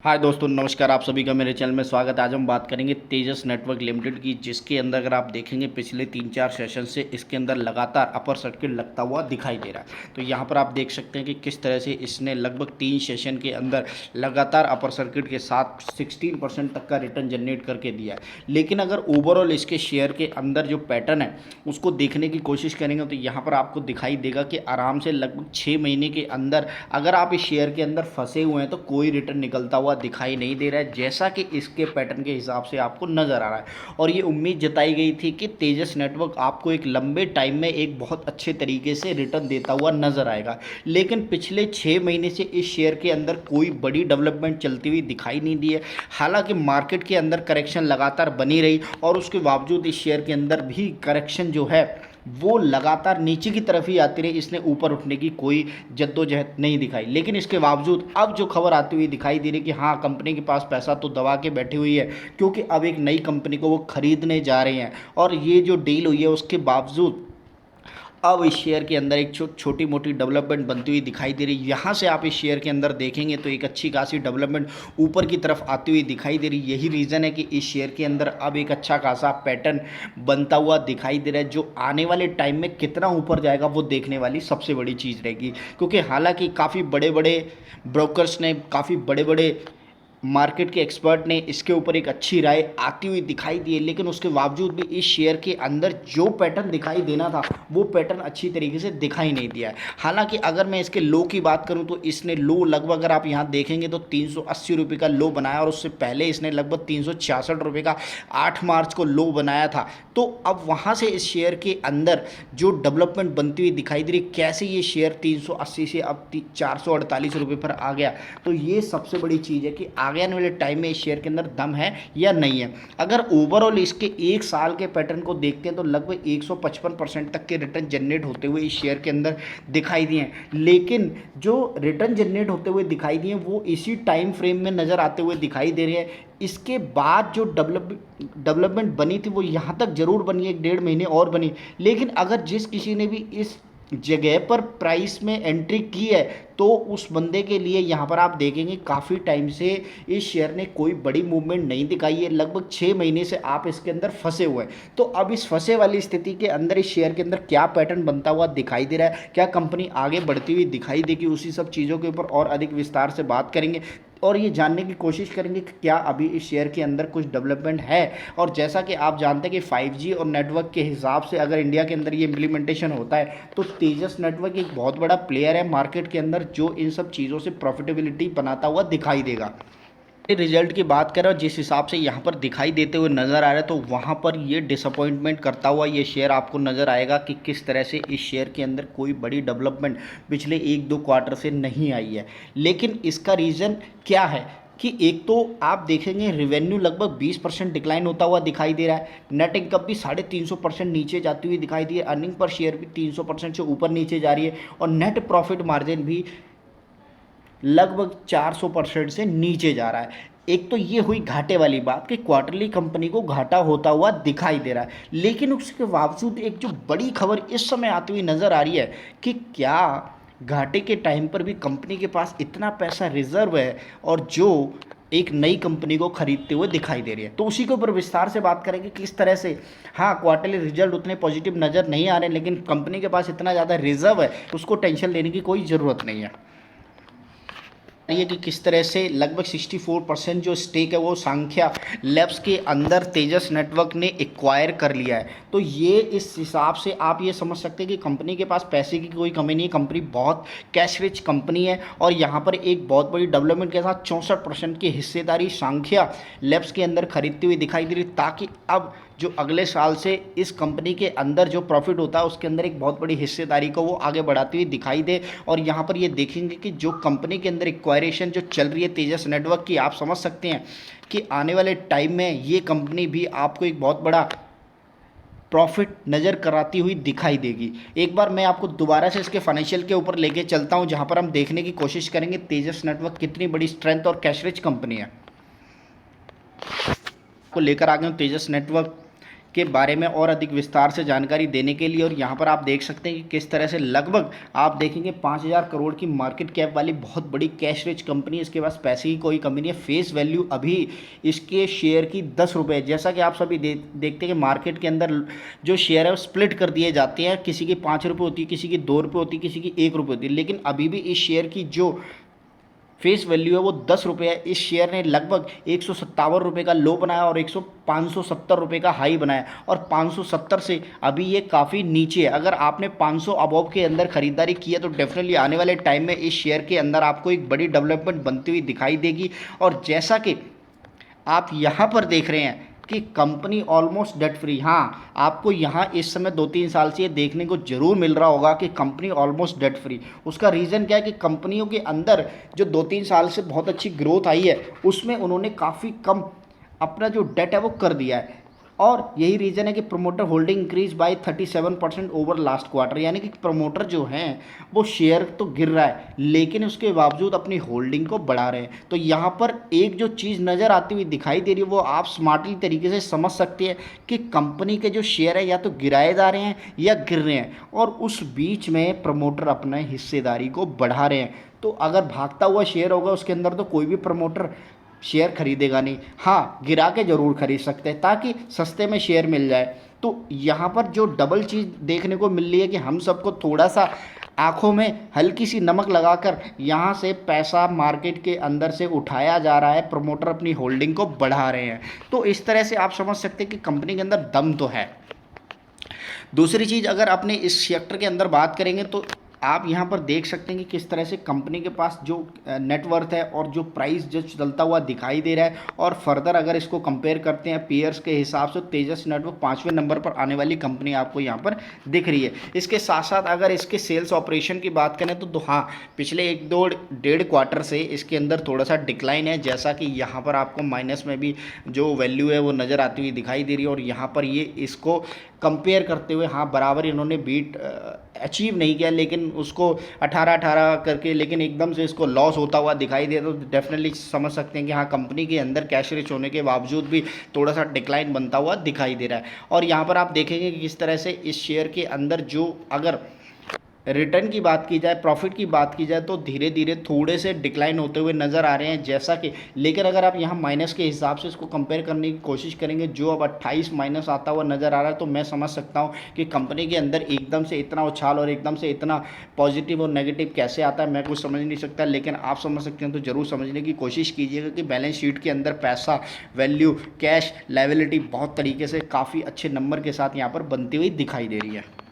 हाय दोस्तों, नमस्कार। आप सभी का मेरे चैनल में स्वागत है। आज हम बात करेंगे तेजस नेटवर्क लिमिटेड की, जिसके अंदर अगर आप देखेंगे पिछले 3-4 सेशन से इसके अंदर लगातार अपर सर्किट लगता हुआ दिखाई दे रहा है। तो यहाँ पर आप देख सकते हैं कि किस तरह से इसने लगभग 3 सेशन के अंदर लगातार अपर सर्किट के साथ 16% तक का रिटर्न जनरेट करके दिया है। लेकिन अगर ओवरऑल इसके शेयर के अंदर जो पैटर्न है उसको देखने की कोशिश करेंगे तो यहाँ पर आपको दिखाई देगा कि आराम से लगभग 6 महीने के अंदर अगर आप इस शेयर के अंदर फंसे हुए हैं तो कोई रिटर्न निकलता हुआ दिखाई नहीं दे रहा है, जैसा कि इसके पैटर्न के हिसाब से आपको नजर आ रहा है। और ये उम्मीद जताई गई थी कि तेजस नेटवर्क आपको एक लंबे टाइम में एक बहुत अच्छे तरीके से रिटर्न देता हुआ नजर आएगा। लेकिन पिछले 6 महीने से इस शेयर के अंदर कोई बड़ी डेवलपमेंट चलती हुई दिखाई नहीं दी है। हालांकि मार्केट के अंदर करेक्शन लगातार बनी रही और उसके बावजूद इस शेयर के अंदर भी करेक्शन जो है वो लगातार नीचे की तरफ ही आती रही। इसने ऊपर उठने की कोई जद्दोजहद नहीं दिखाई। लेकिन इसके बावजूद अब जो खबर आती हुई दिखाई दे रही कि हाँ, कंपनी के पास पैसा तो दबा के बैठी हुई है, क्योंकि अब एक नई कंपनी को वो खरीदने जा रहे हैं। और ये जो डील हुई है उसके बावजूद अब इस शेयर के अंदर एक छोटी मोटी डेवलपमेंट बनती हुई दिखाई दे रही है। यहाँ से आप इस शेयर के अंदर देखेंगे तो एक अच्छी खासी डेवलपमेंट ऊपर की तरफ आती हुई दिखाई दे रही है। यही रीज़न है कि इस शेयर के अंदर अब एक अच्छा खासा पैटर्न बनता हुआ दिखाई दे रहा है, जो आने वाले टाइम में कितना ऊपर जाएगा वो देखने वाली सबसे बड़ी चीज़ रहेगी। क्योंकि हालांकि काफ़ी बड़े बड़े ब्रोकर्स ने, काफ़ी बड़े बड़े मार्केट के एक्सपर्ट ने इसके ऊपर एक अच्छी राय आती हुई दिखाई दी है, लेकिन उसके बावजूद भी इस शेयर के अंदर जो पैटर्न दिखाई देना था वो पैटर्न अच्छी तरीके से दिखाई नहीं दिया है। हालांकि अगर मैं इसके लो की बात करूं तो इसने लो लगभग, अगर आप यहां देखेंगे तो 380 रुपये का लो बनाया, और उससे पहले इसने लगभग 366 रुपये का 8 मार्च को लो बनाया था। तो अब वहां से इस शेयर के अंदर जो डेवलपमेंट बनती हुई दिखाई दे रही, कैसे ये शेयर 380 से अब 448 रुपये पर आ गया, तो ये सबसे बड़ी चीज़ है कि आगे आने वाले टाइम में इस शेयर के अंदर दम है या नहीं है। अगर ओवरऑल इसके एक साल के पैटर्न को देखते हैं तो लगभग 155% तक के रिटर्न जनरेट होते हुए इस शेयर के अंदर दिखाई दिए हैं। लेकिन जो रिटर्न जनरेट होते हुए दिखाई दिए वो इसी टाइम फ्रेम में नज़र आते हुए दिखाई दे रहे हैं। इसके बाद जो डेवलपमेंट बनी थी वो यहाँ तक जरूर बनी, 1-1.5 महीने और बनी। लेकिन अगर जिस किसी ने भी इस जगह पर प्राइस में एंट्री की है तो उस बंदे के लिए यहाँ पर आप देखेंगे काफ़ी टाइम से इस शेयर ने कोई बड़ी मूवमेंट नहीं दिखाई है। लगभग 6 महीने से आप इसके अंदर फंसे हुए हैं। तो अब इस फंसे वाली स्थिति के अंदर इस शेयर के अंदर क्या पैटर्न बनता हुआ दिखाई दे रहा है, क्या कंपनी आगे बढ़ती हुई दिखाई देगी, उसी सब चीज़ों के ऊपर और अधिक विस्तार से बात करेंगे और ये जानने की कोशिश करेंगे कि क्या अभी इस शेयर के अंदर कुछ डेवलपमेंट है। और जैसा कि आप जानते हैं कि 5G और नेटवर्क के हिसाब से अगर इंडिया के अंदर ये इम्प्लीमेंटेशन होता है तो तेजस नेटवर्क एक बहुत बड़ा प्लेयर है मार्केट के अंदर, जो इन सब चीज़ों से प्रॉफिटेबिलिटी बनाता हुआ दिखाई देगा। रिजल्ट की बात करें और जिस हिसाब से यहाँ पर दिखाई देते हुए नज़र आ रहा है तो वहाँ पर ये डिसअपॉइंटमेंट करता हुआ ये शेयर आपको नज़र आएगा कि किस तरह से इस शेयर के अंदर कोई बड़ी डेवलपमेंट पिछले 1-2 क्वार्टर से नहीं आई है। लेकिन इसका रीज़न क्या है कि एक तो आप देखेंगे रेवेन्यू लगभग 20% डिक्लाइन होता हुआ दिखाई दे रहा है, नेट इनकम भी 350% नीचे जाती हुई दिखाई दी है, अर्निंग पर शेयर भी 300% से ऊपर नीचे जा रही है और नेट प्रॉफिट मार्जिन भी लगभग 400% से नीचे जा रहा है। एक तो ये हुई घाटे वाली बात कि क्वार्टरली कंपनी को घाटा होता हुआ दिखाई दे रहा है। लेकिन उसके बावजूद एक जो बड़ी खबर इस समय आती हुई नज़र आ रही है कि क्या घाटे के टाइम पर भी कंपनी के पास इतना पैसा रिजर्व है और जो एक नई कंपनी को खरीदते हुए दिखाई दे रही है। तो उसी के ऊपर विस्तार से बात करेंगे किस तरह से, हाँ, क्वार्टरली रिजल्ट उतने पॉजिटिव नज़र नहीं आ रहे, लेकिन कंपनी के पास इतना ज़्यादा रिजर्व है उसको टेंशन लेने की कोई ज़रूरत नहीं है। ये कि किस तरह से लगभग 64% जो स्टेक है वो सांख्या लैब्स के अंदर तेजस नेटवर्क ने एक्वायर कर लिया है। तो ये इस हिसाब से आप ये समझ सकते हैं कि कंपनी के पास पैसे की कोई कमी नहीं है, कंपनी बहुत कैश रिच कंपनी है। और यहाँ पर एक बहुत बड़ी डेवलपमेंट के साथ 64% की हिस्सेदारी सांख्या लैब्स के अंदर खरीदती हुई दिखाई दे रही, ताकि अब जो अगले साल से इस कंपनी के अंदर जो प्रॉफिट होता है उसके अंदर एक बहुत बड़ी हिस्सेदारी को वो आगे बढ़ाती हुई दिखाई दे। और यहाँ पर ये देखेंगे कि जो कंपनी के अंदर एक्वायरेशन जो चल रही है तेजस नेटवर्क की, आप समझ सकते हैं कि आने वाले टाइम में ये कंपनी भी आपको एक बहुत बड़ा प्रॉफिट नज़र कराती हुई दिखाई देगी। एक बार मैं आपको दोबारा से इसके फाइनेंशियल के ऊपर लेके चलता हूँ, जहाँ पर हम देखने की कोशिश करेंगे तेजस नेटवर्क कितनी बड़ी स्ट्रेंथ और कैश रिच कंपनी है। को लेकर आ गए तेजस नेटवर्क के बारे में और अधिक विस्तार से जानकारी देने के लिए। और यहाँ पर आप देख सकते हैं कि किस तरह से लगभग आप देखेंगे 5,000 करोड़ की मार्केट कैप वाली बहुत बड़ी कैश रिच कंपनी है। इसके पास पैसे की कोई कमी नहीं है। फेस वैल्यू अभी इसके शेयर की 10 रुपये है। जैसा कि आप सभी देखते हैं कि मार्केट के अंदर जो शेयर है वो स्प्लिट कर दिए जाते हैं, किसी की 5 रुपये होती है, किसी की 2 रुपये होती है, किसी की 1 रुपये होती है, लेकिन अभी भी इस शेयर की जो फेस वैल्यू है वो 10 रुपये है। इस शेयर ने लगभग 157 रुपये का लो बनाया और 570 रुपये का हाई बनाया, और 570 से अभी ये काफ़ी नीचे है। अगर आपने 500 अबव के अंदर खरीदारी की है तो डेफिनेटली आने वाले टाइम में इस शेयर के अंदर आपको एक बड़ी डेवलपमेंट बनती हुई दिखाई देगी। और जैसा कि आप यहाँ पर देख रहे हैं कि कंपनी ऑलमोस्ट डेट फ्री। हाँ, आपको यहाँ इस समय 2-3 साल से ये देखने को जरूर मिल रहा होगा कि कंपनी ऑलमोस्ट डेट फ्री। उसका रीज़न क्या है कि कंपनियों के अंदर जो 2-3 साल से बहुत अच्छी ग्रोथ आई है उसमें उन्होंने काफ़ी कम अपना जो डेट है वो कर दिया है। और यही रीज़न है कि promoter holding increase by 37% over last quarter, यानी कि प्रमोटर जो हैं वो शेयर तो गिर रहा है लेकिन उसके बावजूद अपनी होल्डिंग को बढ़ा रहे हैं। तो यहाँ पर एक जो चीज़ नज़र आती हुई दिखाई दे रही है वो आप स्मार्टली तरीके से समझ सकते हैं कि कंपनी के जो शेयर है या तो गिराए जा रहे हैं या गिर रहे हैं, और उस बीच में प्रमोटर अपने हिस्सेदारी को बढ़ा रहे हैं। तो अगर भागता हुआ शेयर होगा उसके अंदर तो कोई भी प्रमोटर शेयर खरीदेगा नहीं। हाँ, गिरा के ज़रूर खरीद सकते हैं ताकि सस्ते में शेयर मिल जाए। तो यहाँ पर जो डबल चीज़ देखने को मिल रही है कि हम सबको थोड़ा सा आँखों में हल्की सी नमक लगाकर यहाँ से पैसा मार्केट के अंदर से उठाया जा रहा है, प्रमोटर अपनी होल्डिंग को बढ़ा रहे हैं। तो इस तरह से आप समझ सकते हैं कि कंपनी के अंदर दम तो है। दूसरी चीज़ अगर अपने इस सेक्टर के अंदर बात करेंगे तो आप यहाँ पर देख सकते हैं कि किस तरह से कंपनी के पास जो नेटवर्थ है और जो प्राइस जो चलता हुआ दिखाई दे रहा है, और फर्दर अगर इसको कंपेयर करते हैं पीयर्स के हिसाब से तेजस नेटवर्क 5वें नंबर पर आने वाली कंपनी आपको यहाँ पर दिख रही है। इसके साथ साथ अगर इसके सेल्स ऑपरेशन की बात करें तो हाँ, पिछले 1-2-1.5 क्वार्टर से इसके अंदर थोड़ा सा डिक्लाइन है, जैसा कि यहाँ पर आपको माइनस में भी जो वैल्यू है वो नज़र आती हुई दिखाई दे रही है। और यहाँ पर ये इसको कंपेयर करते हुए हाँ बराबर इन्होंने बीट अचीव नहीं किया, लेकिन उसको 18-18 करके लेकिन एकदम से इसको लॉस होता हुआ दिखाई दे, तो डेफिनेटली समझ सकते हैं कि हाँ कंपनी के अंदर कैश रिच होने के बावजूद भी थोड़ा सा डिक्लाइन बनता हुआ दिखाई दे रहा है। और यहाँ पर आप देखेंगे कि किस तरह से इस शेयर के अंदर जो अगर रिटर्न की बात की जाए, प्रॉफिट की बात की जाए तो धीरे धीरे थोड़े से डिक्लाइन होते हुए नज़र आ रहे हैं, जैसा कि लेकिन अगर आप यहाँ माइनस के हिसाब से इसको कंपेयर करने की कोशिश करेंगे जो अब 28 माइनस आता हुआ नज़र आ रहा है, तो मैं समझ सकता हूँ कि कंपनी के अंदर एकदम से इतना उछाल और एकदम से इतना पॉजिटिव और नेगेटिव कैसे आता है मैं कुछ समझ नहीं सकता, लेकिन आप समझ सकते हैं तो ज़रूर समझने की कोशिश कीजिएगा कि बैलेंस शीट के अंदर पैसा, वैल्यू, कैश, लायबिलिटी बहुत तरीके से काफ़ी अच्छे नंबर के साथ यहाँ पर बनती हुई दिखाई दे रही है।